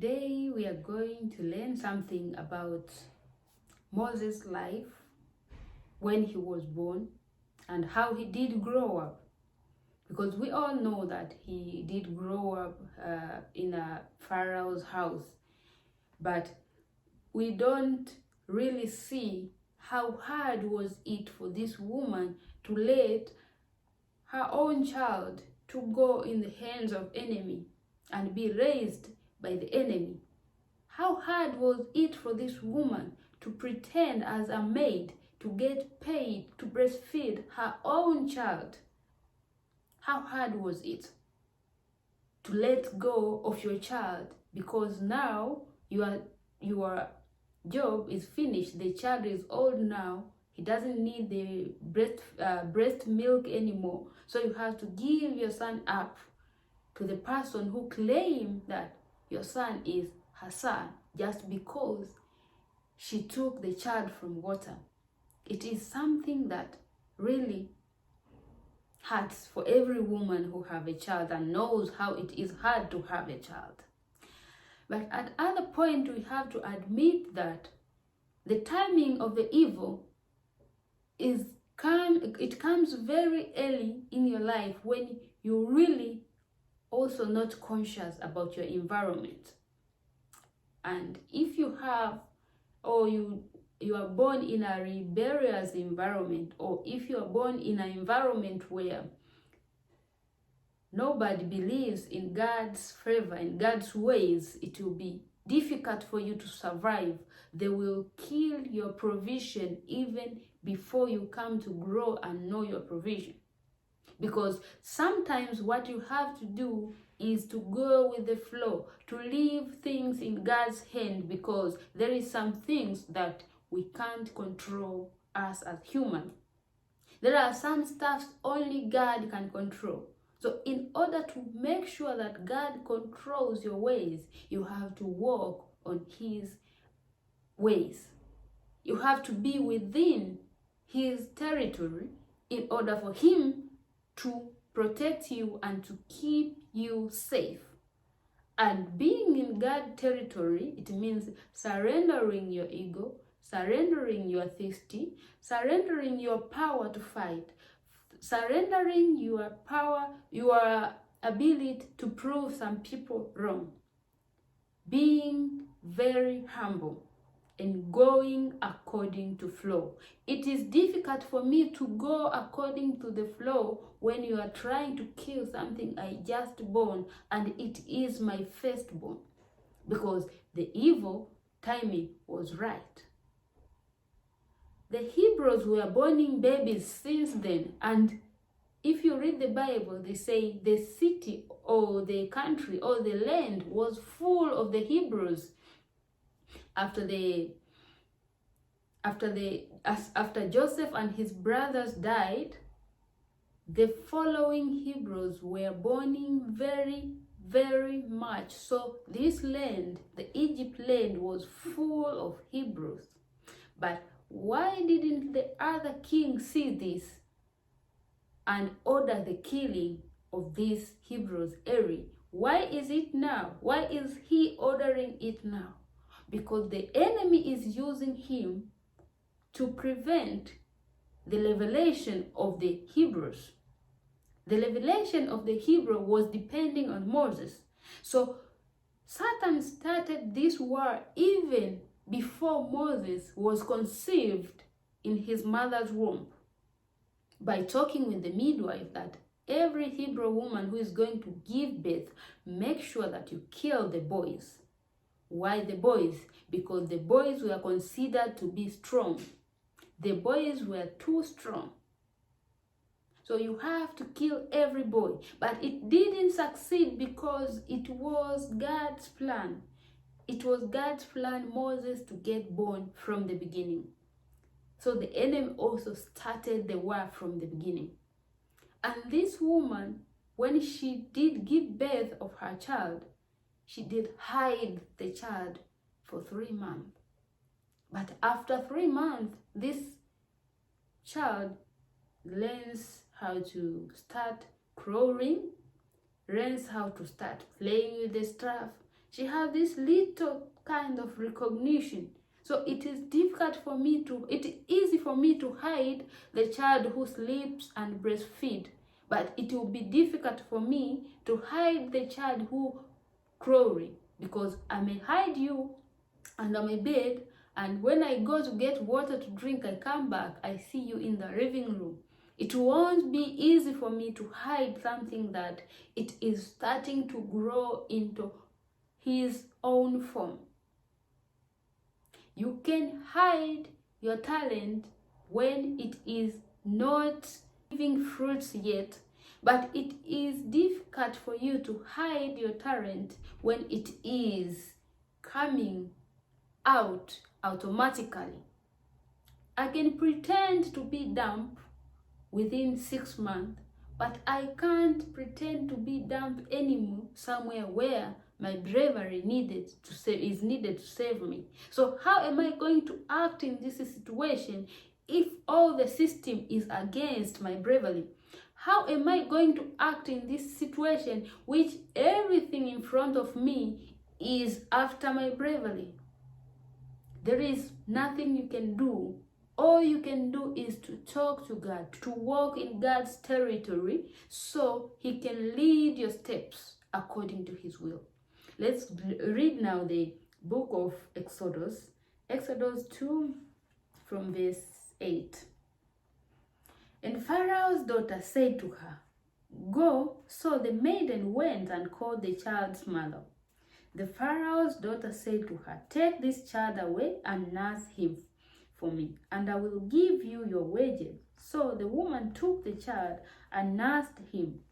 today we are going to learn something about Moses' life when he was born and how he did grow up. Because we all know that he did grow up in a Pharaoh's house, but we don't really see how hard was it for this woman to let her own child to go in the hands of enemy and be raised by the enemy. How hard was it for this woman to pretend as a maid to get paid to breastfeed her own child? How hard was it to let go of your child because now your job is finished, the child is old now, he doesn't need the breast milk anymore, so you have to give your son up to the person who claimed that your son is her son just because she took the child from water. It is something that really hurts for every woman who have a child and knows how it is hard to have a child. But at other point, we have to admit that the timing of the evil it comes very early in your life when you're really also not conscious about your environment. And if you have, or you are born in a rebellious environment, or if you are born in an environment where nobody believes in God's favor, in God's ways, it will be difficult for you to survive. They will kill your provision even before you come to grow and know your provision. Because sometimes what you have to do is to go with the flow, to leave things in God's hand, because there is some things that we can't control us as human. There are some stuff only God can control. So in order to make sure that God controls your ways, you have to walk on his ways. You have to be within his territory in order for him to protect you and to keep you safe. And being in God's territory, it means surrendering your ego, surrendering your thirsty, surrendering your power to fight, surrendering your power, your ability to prove some people wrong, being very humble and going according to flow. It is difficult for me to go according to the flow when you are trying to kill something I just born and it is my firstborn, because the evil timing was right. The Hebrews were borning babies since then, and if you read the Bible, they say the city or the country or the land was full of the Hebrews. After Joseph and his brothers died, the following Hebrews were born very, very much. So this land, the Egypt land, was full of Hebrews. But why didn't the other king see this and order the killing of these Hebrews early? Why is it now? Why is he ordering it now? Because the enemy is using him to prevent the revelation of the Hebrews. The revelation of the Hebrew was depending on Moses. So Satan started this war even before Moses was conceived in his mother's womb, by talking with the midwife that every Hebrew woman who is going to give birth, make sure that you kill the boys. Why the boys? Because the boys were considered to be strong. The boys were too strong. So you have to kill every boy. But it didn't succeed because it was God's plan. It was God's plan Moses to get born from the beginning. So the enemy also started the war from the beginning. And this woman, when she did give birth of her child, she did hide the child for 3 months. But after 3 months, this child learns how to start crawling, learns how to start playing with the stuff. She has this little kind of recognition. So it is difficult for me to, it is easy for me to hide the child who sleeps and breastfeed, but it will be difficult for me to hide the child who crawling, because I may hide you under my bed, and when I go to get water to drink, I come back, I see you in the living room. It won't be easy for me to hide something that it is starting to grow into his own form. You can hide your talent when it is not giving fruits yet, but it is difficult for you to hide your talent when it is coming out automatically. I can pretend to be dumb within 6 months, but I can't pretend to be dumb anymore somewhere where my bravery is needed to save me. So how am I going to act in this situation if all the system is against my bravery? How am I going to act in this situation which everything in front of me is after my bravery? There is nothing you can do. All you can do is to talk to God, to walk in God's territory so He can lead your steps according to His will. Let's read now the book of Exodus, Exodus 2 from verse 8. And Pharaoh's daughter said to her, "Go." So the maiden went and called the child's mother. The Pharaoh's daughter said to her, "Take this child away and nurse him for me, and I will give you your wages." So the woman took the child and nursed him,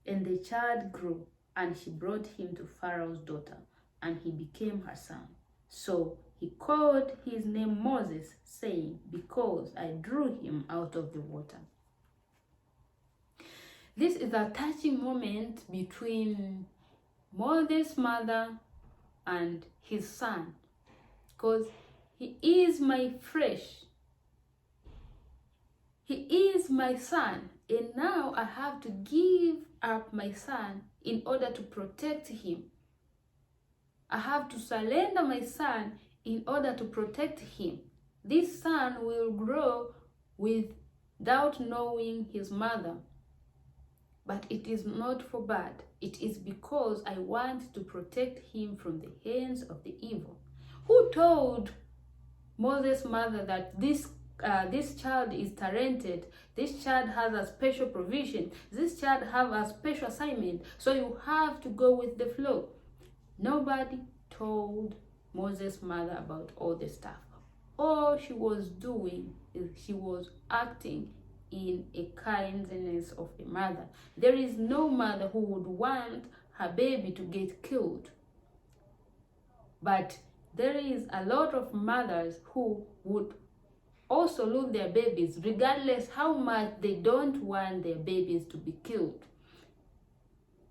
and the child grew, and she brought him to Pharaoh's daughter, and he became her son. So he called his name Moses, saying, "Because I drew him out of the water." This is a touching moment between Moses' mother and his son, because he is my flesh. He is my son, and now I have to give up my son in order to protect him. I have to surrender my son in order to protect him. This son will grow without knowing his mother. But it is not for bad. It is because I want to protect him from the hands of the evil. Who told Moses' mother that this child is talented, this child has a special provision, this child has a special assignment, so you have to go with the flow? Nobody told Moses' mother about all the stuff. All she was doing is she was acting in a kindness of a mother. There is no mother who would want her baby to get killed. But there is a lot of mothers who would also lose their babies, regardless how much they don't want their babies to be killed.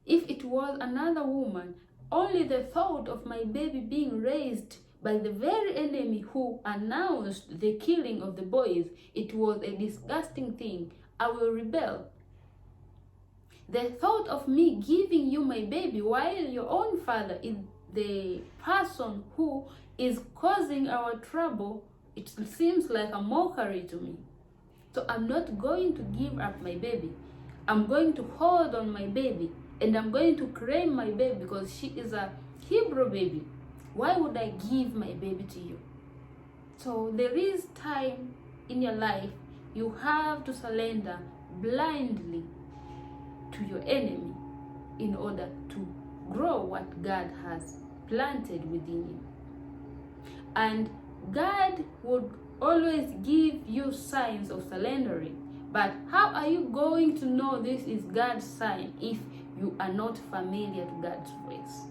If it was another woman, only the thought of my baby being raised by the very enemy who announced the killing of the boys, it was a disgusting thing. I will rebel. The thought of me giving you my baby while your own father is the person who is causing our trouble, it seems like a mockery to me. So I'm not going to give up my baby. I'm going to hold on my baby, and I'm going to claim my baby because she is a Hebrew baby. Why would I give my baby to you? So there is time in your life you have to surrender blindly to your enemy in order to grow what God has planted within you. And God would always give you signs of surrendering. But how are you going to know this is God's sign if you are not familiar to God's voice?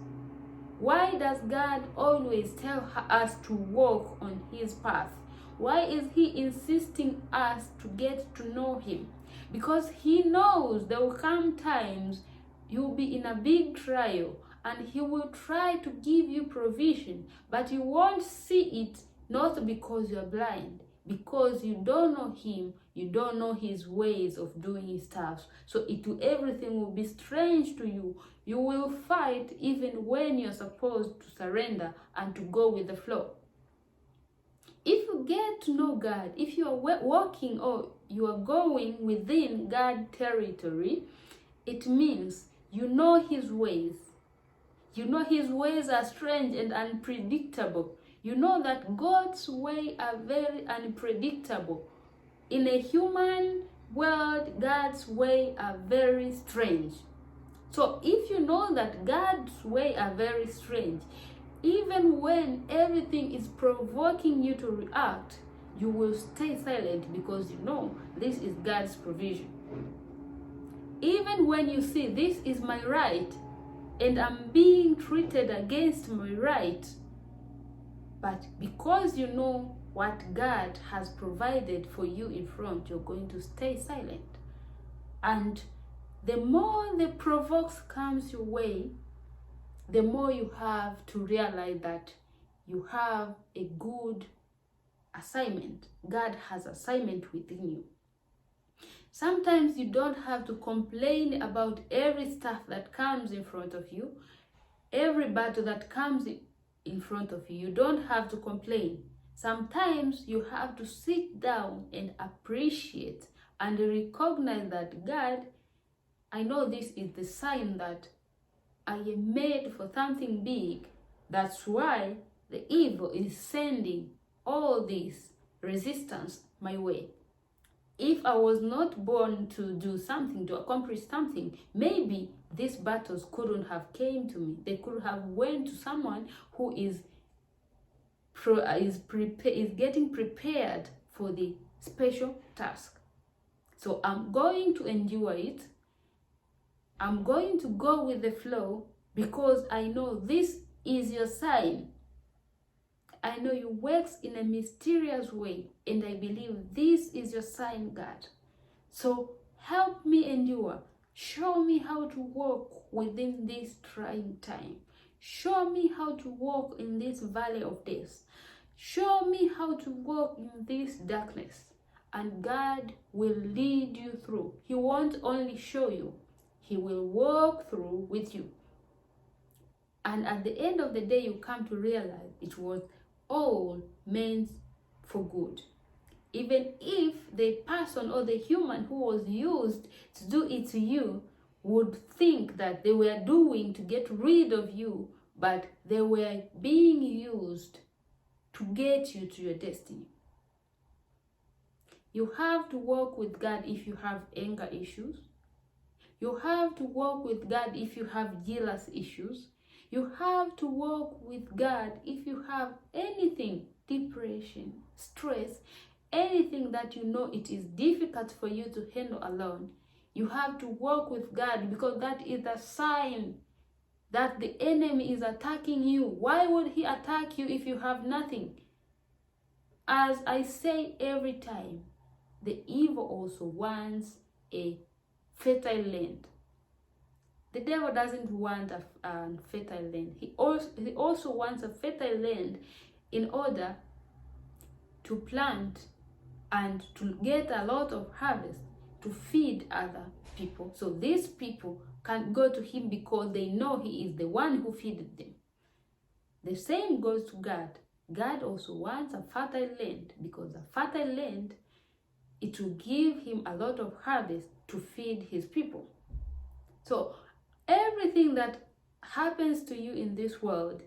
Why does God always tell us to walk on His path? Why is He insisting us to get to know Him? Because He knows there will come times you'll be in a big trial, and He will try to give you provision, but you won't see it, not because you're blind, because you don't know Him, you don't know His ways of doing His stuff. So everything will be strange to you. You will fight even when you're supposed to surrender and to go with the flow. If you get to know God, if you are walking or you are going within God territory, it means you know His ways. You know His ways are strange and unpredictable. You know that God's ways are very unpredictable. In a human world, God's ways are very strange. So if you know that God's ways are very strange, even when everything is provoking you to react, you will stay silent because you know this is God's provision. Even when you see this is my right and I'm being treated against my right, but because you know what God has provided for you in front, you're going to stay silent. And the more the provokes comes your way, the more you have to realize that you have a good assignment. God has assignment within you. Sometimes you don't have to complain about every stuff that comes in front of you, every battle that comes in front of you. You don't have to complain. Sometimes you have to sit down and appreciate and recognize that God, I know this is the sign that I am made for something big. That's why the evil is sending all this resistance my way. If I was not born to do something, to accomplish something, maybe these battles couldn't have came to me. They could have went to someone who is getting prepared for the special task. So I'm going to endure it. I'm going to go with the flow because I know this is your sign. I know you works in a mysterious way, and I believe this is your sign, God. So help me endure. Show me how to walk within this trying time. Show me how to walk in this valley of death. Show me how to walk in this darkness. And God will lead you through. He won't only show you, He will walk through with you. And at the end of the day, you come to realize it was all meant for good. Even if the person or the human who was used to do it to you would think that they were doing to get rid of you, but they were being used to get you to your destiny. You have to walk with God if you have anger issues. You have to walk with God if you have jealous issues. You have to walk with God if you have anything, depression, stress, anything that you know it is difficult for you to handle alone. You have to walk with God because that is a sign that the enemy is attacking you. Why would he attack you if you have nothing? As I say every time, the evil also wants a fertile land. The devil doesn't want a fertile land. He also wants a fertile land in order to plant and to get a lot of harvest to feed other people. So these people can go to him because they know he is the one who feeded them. The same goes to God. God also wants a fertile land because a fertile land, it will give him a lot of harvest to feed his people. So everything that happens to you in this world,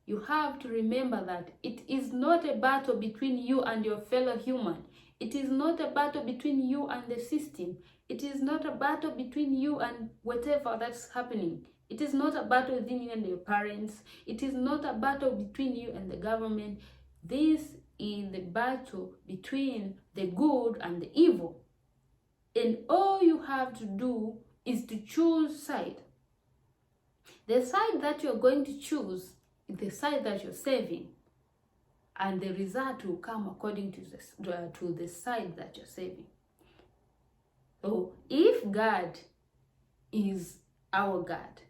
you have to remember that it is not a battle between you and your fellow human. It is not a battle between you and the system. It is not a battle between you and whatever that's happening. It is not a battle within you and your parents. It is not a battle between you and the government. This is the battle between the good and the evil. And all you have to do is to choose side. The side that you're going to choose is the side that you're saving, and the result will come according to the side that you're saving. So if God is our God,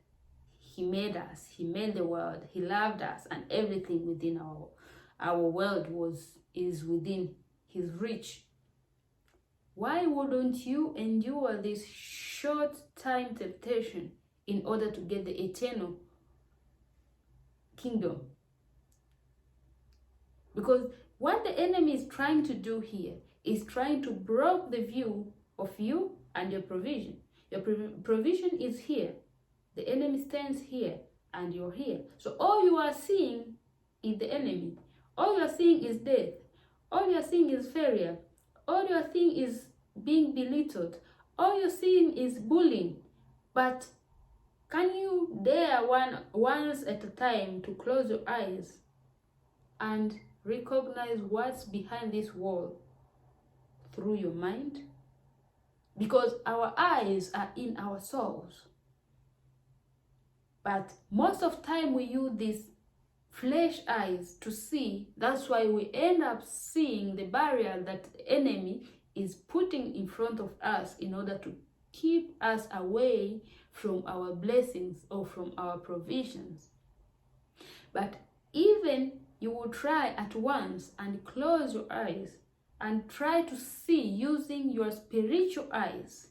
He made us, He made the world, He loved us, and everything within our world is within His reach, why wouldn't you endure this short time temptation in order to get the eternal kingdom. Because what the enemy is trying to do here is trying to block the view of you and your provision. Your provision is here. The enemy stands here and you're here. So all you are seeing is the enemy. All you are seeing is death. All you are seeing is failure. All you are seeing is being belittled. All you're seeing is bullying. But can you dare once at a time to close your eyes and recognize what's behind this wall through your mind? Because our eyes are in our souls. But most of the time we use these flesh eyes to see. That's why we end up seeing the barrier that the enemy is putting in front of us in order to keep us away from our blessings or from our provisions. But even you will try at once and close your eyes and try to see using your spiritual eyes,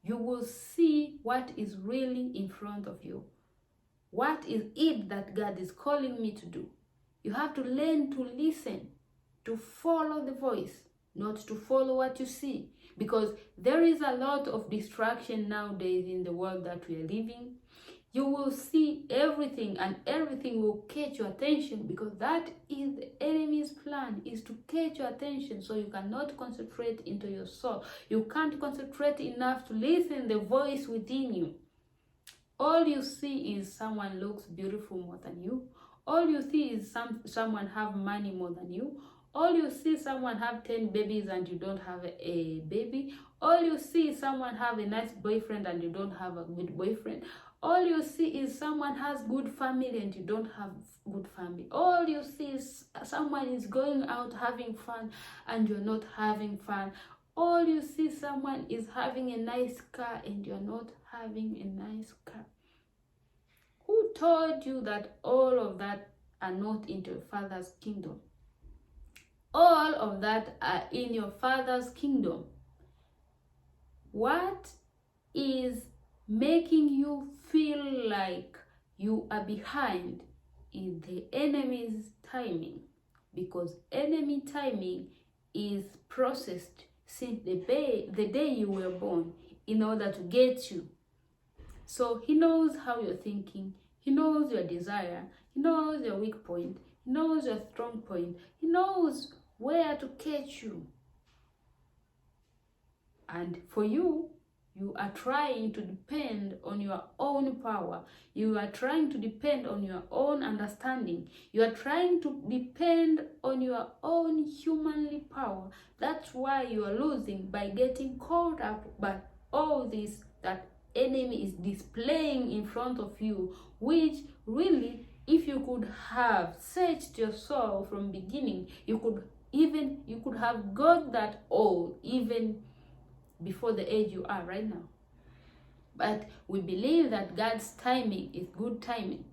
you will see what is really in front of you. What is it that God is calling me to do? You have to learn to listen, to follow the voice, not to follow what you see. Because there is a lot of distraction nowadays in the world that we are living. You will see everything and everything will catch your attention, because that is the enemy's plan, is to catch your attention so you cannot concentrate into your soul. You can't concentrate enough to listen the voice within you. All you see is someone looks beautiful more than you. All you see is someone have money more than you. All you see someone have 10 babies and you don't have a baby. All you see is someone have a nice boyfriend and you don't have a good boyfriend. All you see is someone has good family and you don't have good family. All you see is someone is going out having fun and you're not having fun. All you see someone is having a nice car and you're not having a nice car. Who told you that all of that are not into your Father's kingdom? All of that are in your Father's kingdom. What is making you feel like you are behind is the enemy's timing, because enemy timing is processed since the day you were born in order to get you. So he knows how you're thinking, he knows your desire, he knows your weak point, he knows your strong point, he knows where to catch you. And for you, you are trying to depend on your own power. You are trying to depend on your own understanding. You are trying to depend on your own humanly power. That's why you are losing by getting caught up by all this that enemy is displaying in front of you, which really, if you could have searched your soul from beginning, you could have got that all even before the age you are right now. But we believe that God's timing is good timing.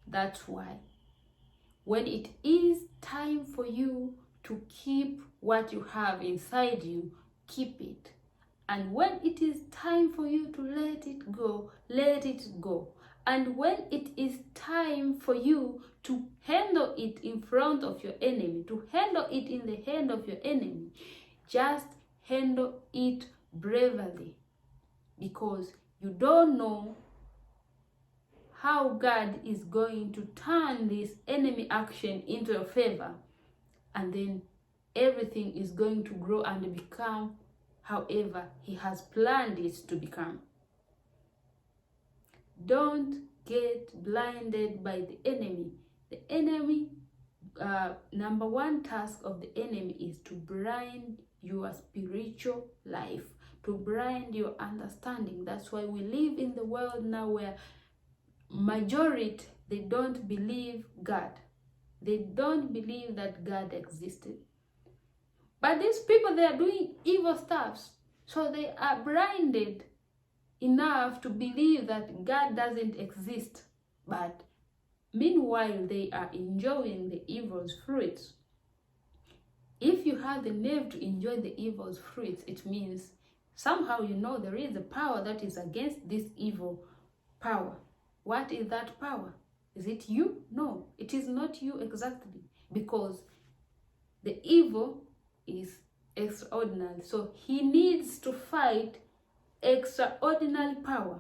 That's why when it is time for you to keep what you have inside you, keep it. And when it is time for you to let it go, let it go. And when it is time for you to handle it in front of your enemy, to handle it in the hand of your enemy, just handle it bravely, because you don't know how God is going to turn this enemy action into your favor, and then everything is going to grow and become however he has planned it to become. Don't get blinded by the enemy. The enemy, number one task of the enemy is to blind your spiritual life, to blind your understanding. That's why we live in the world now where majority, they don't believe God. They don't believe that God existed. But these people, they are doing evil stuff, so they are blinded enough to believe that God doesn't exist. But meanwhile, they are enjoying the evil's fruits. If you have the nerve to enjoy the evil's fruits, it means Somehow you know there is a power that is against this evil power. What is that power? Is it you? No, it is not you exactly, because the evil is extraordinary. So he needs to fight extraordinary power.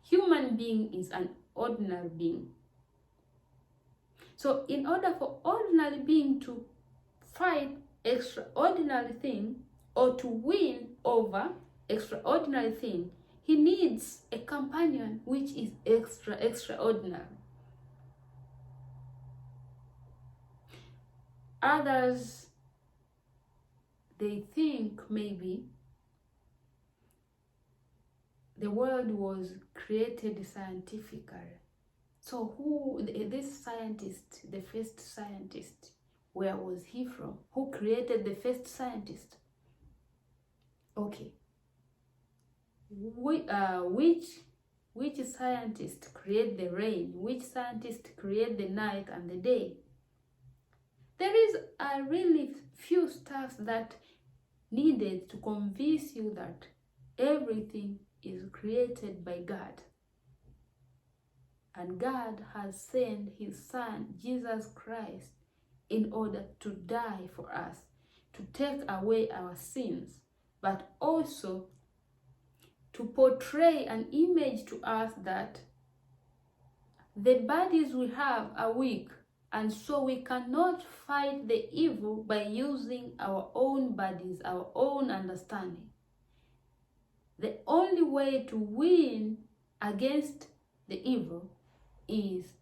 Human being is an ordinary being. So in order for ordinary being to fight extraordinary thing, or to win over extraordinary thing, he needs a companion which is extraordinary. Others, they think maybe the world was created scientifically. So this scientist, the first scientist, where was he from? Who created the first scientist? Okay. Which scientist create the rain? Which scientist create the night and the day? There is a really few stuff that needed to convince you that everything is created by God. And God has sent his Son, Jesus Christ, in order to die for us, to take away our sins, but also to portray an image to us that the bodies we have are weak, and so we cannot fight the evil by using our own bodies, our own understanding. The only way to win against the evil is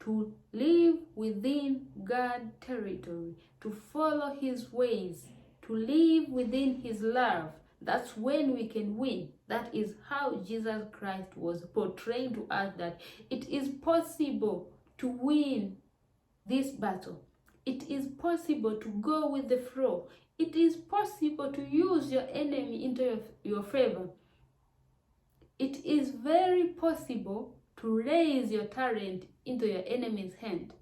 to live within God's territory, to follow his ways, to live within his love. That's when we can win. That is how Jesus Christ was portraying to us that it is possible to win this battle. It is possible to go with the flow. It is possible to use your enemy into your favor. It is very possible to raise your talent into your enemy's hand.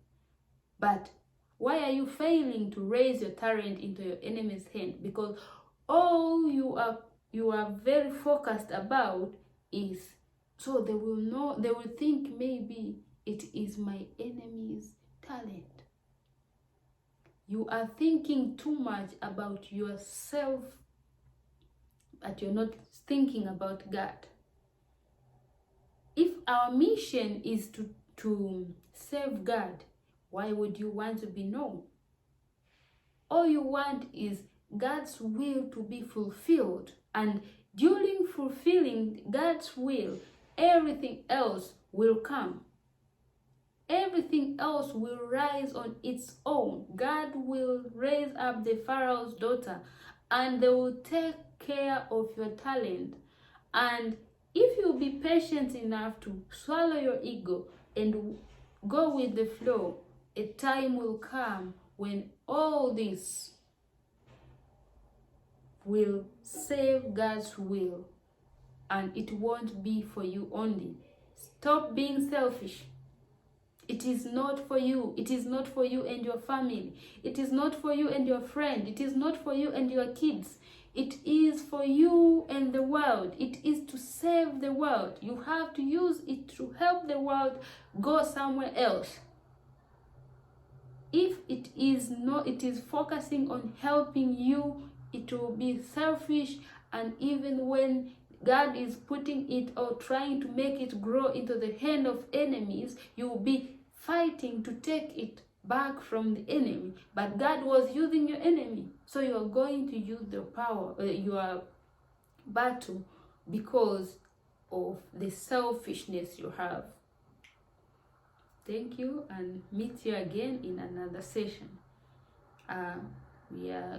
But why are you failing to raise your talent into your enemy's hand? Because all you are very focused about is, so they will think maybe it is my enemy's talent. You are thinking too much about yourself, but you're not thinking about God. If our mission is to serve God, why would you want to be known? All you want is God's will to be fulfilled. And during fulfilling God's will, everything else will come. Everything else will rise on its own. God will raise up the Pharaoh's daughter, and they will take care of your talent. And if you be patient enough to swallow your ego and go with the flow, a time will come when all this will save God's will, and it won't be for you only. Stop being selfish. It is not for you. It is not for you and your family. It is not for you and your friend. It is not for you and your kids. It is for you and the world. It is to save the world. You have to use it to help the world go somewhere else. If it is focusing on helping you, it will be selfish, and even when God is putting it or trying to make it grow into the hand of enemies, you will be fighting to take it back from the enemy. But God was using your enemy, so you are going to use the power, your battle, because of the selfishness you have. Thank you, and meet you again in another session. We are